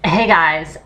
Hey guys,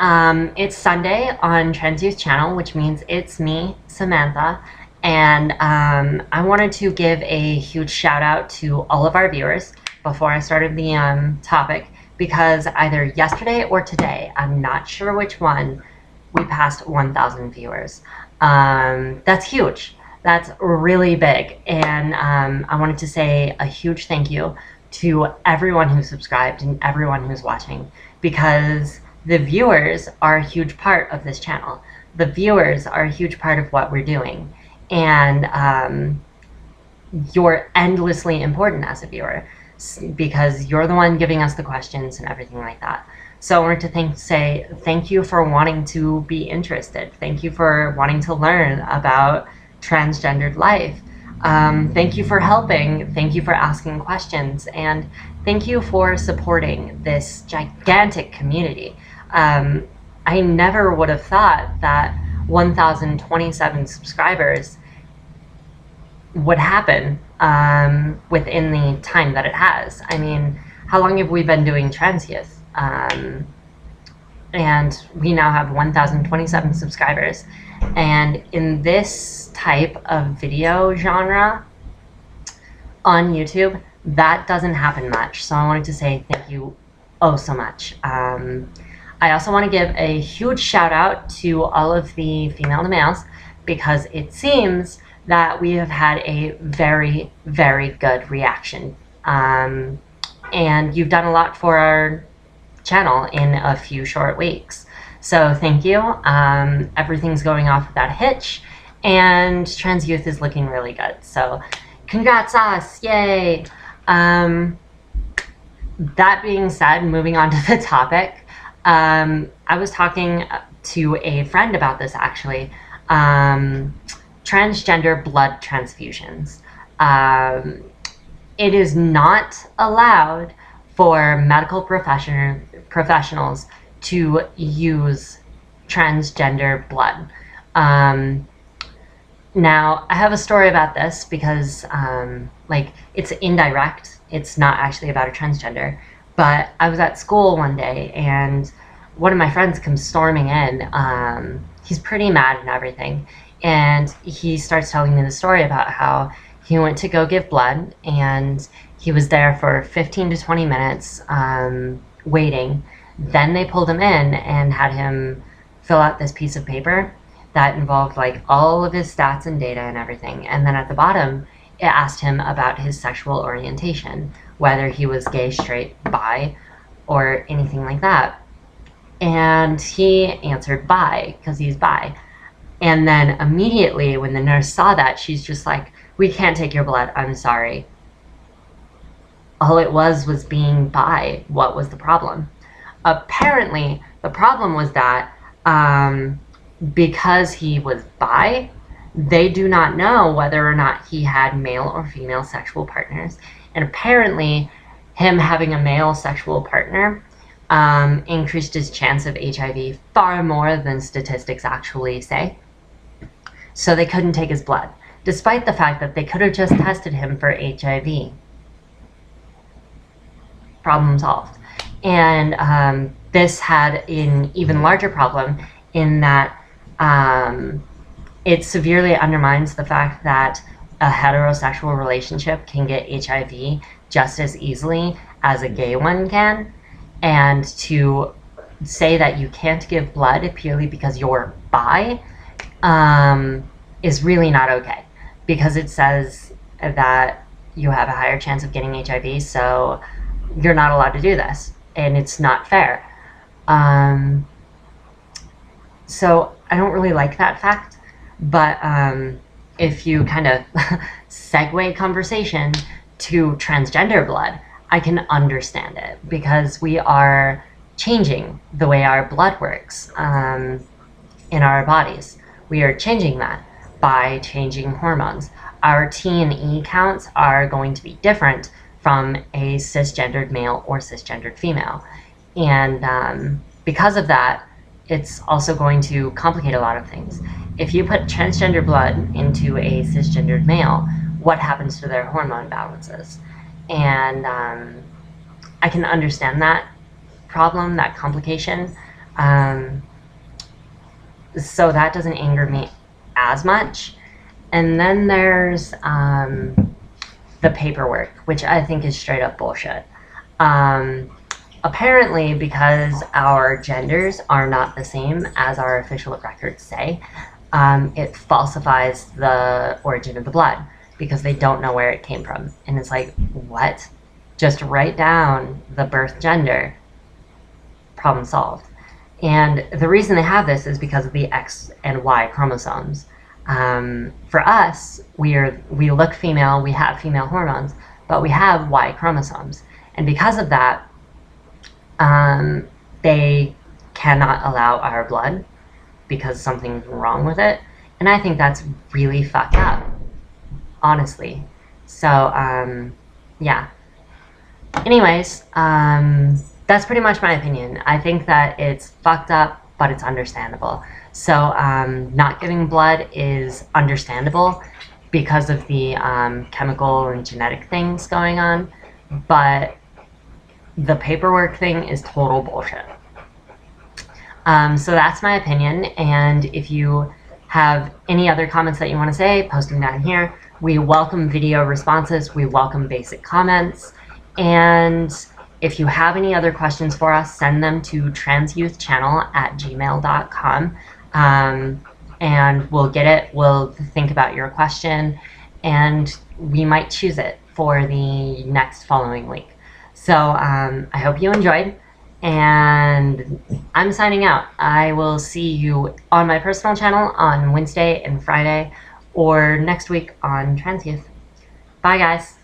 it's Sunday on Trans Youth Channel, which means it's me, Samantha, and I wanted to give a huge shout out to all of our viewers before I started the topic, because either yesterday or today, I'm not sure which one, we passed 1,000 viewers. That's huge. That's really big, and I wanted to say a huge thank you to everyone who subscribed and everyone who's watching, because the viewers are a huge part of this channel. The viewers are a huge part of what we're doing. And you're endlessly important as a viewer because you're the one giving us the questions and everything like that. So I wanted to say thank you for wanting to be interested. Thank you for wanting to learn about transgendered life. Thank you for helping. Thank you for asking questions. And thank you for supporting this gigantic community. I never would have thought that 1,027 subscribers would happen within the time that it has. I mean, how long have we been doing Trans Youth? And we now have 1,027 subscribers. And in this type of video genre on YouTube, that doesn't happen much. So I wanted to say thank you oh so much. I also want to give a huge shout out to all of the female to males, because it seems that we have had a very, very good reaction. And you've done a lot for our channel in a few short weeks. So thank you. Everything's going off without a hitch, and Trans Youth is looking really good. So congrats us, yay. That being said, moving on to the topic, I was talking to a friend about this actually. Transgender blood transfusions. It is not allowed for medical professionals to use transgender blood. Now, I have a story about this because, it's indirect. It's not actually about a transgender. But I was at school one day, and one of my friends comes storming in. He's pretty mad and everything. And he starts telling me the story about how he went to go give blood, and he was there for 15 to 20 minutes waiting. Then they pulled him in and had him fill out this piece of paper that involved all of his stats and data and everything. And then at the bottom, it asked him about his sexual orientation, whether he was gay, straight, bi, or anything like that. And he answered bi, because he's bi. And then immediately when the nurse saw that, she's just like, "We can't take your blood, I'm sorry." All it was being bi. What was the problem? Apparently, the problem was that because he was bi, they do not know whether or not he had male or female sexual partners. And apparently, him having a male sexual partner increased his chance of HIV far more than statistics actually say. So they couldn't take his blood, despite the fact that they could have just tested him for HIV. Problem solved. And this had an even larger problem in that it severely undermines the fact that a heterosexual relationship can get HIV just as easily as a gay one can. And to say that you can't give blood purely because you're bi is really not okay, because it says that you have a higher chance of getting HIV, so you're not allowed to do this, and it's not fair. So I don't really like that fact, but if you kind of segue conversation to transgender blood, I can understand it, because we are changing the way our blood works in our bodies. We are changing that by changing hormones. Our T and E counts are going to be different from a cisgendered male or cisgendered female. And because of that, it's also going to complicate a lot of things. If you put transgender blood into a cisgendered male, what happens to their hormone balances? And I can understand that problem, that complication, So that doesn't anger me as much. And then there's the paperwork, which I think is straight up bullshit. Apparently, because our genders are not the same as our official records say, it falsifies the origin of the blood because they don't know where it came from. And it's like, what? Just write down the birth gender. Problem solved. And the reason they have this is because of the X and Y chromosomes. For us, we look female, we have female hormones, but we have Y chromosomes. And because of that, they cannot allow our blood because something's wrong with it. And I think that's really fucked up, honestly. So, yeah. Anyways, that's pretty much my opinion. I think that it's fucked up, but it's understandable. So, not giving blood is understandable because of the chemical and genetic things going on, but the paperwork thing is total bullshit. So that's my opinion, and if you have any other comments that you want to say, post them down here. We welcome video responses, we welcome basic comments, and if you have any other questions for us, send them to transyouthchannel@gmail.com, and we'll get it, we'll think about your question, and we might choose it for the next following week. So I hope you enjoyed, and I'm signing out. I will see you on my personal channel on Wednesday and Friday, or next week on Trans Youth. Bye, guys.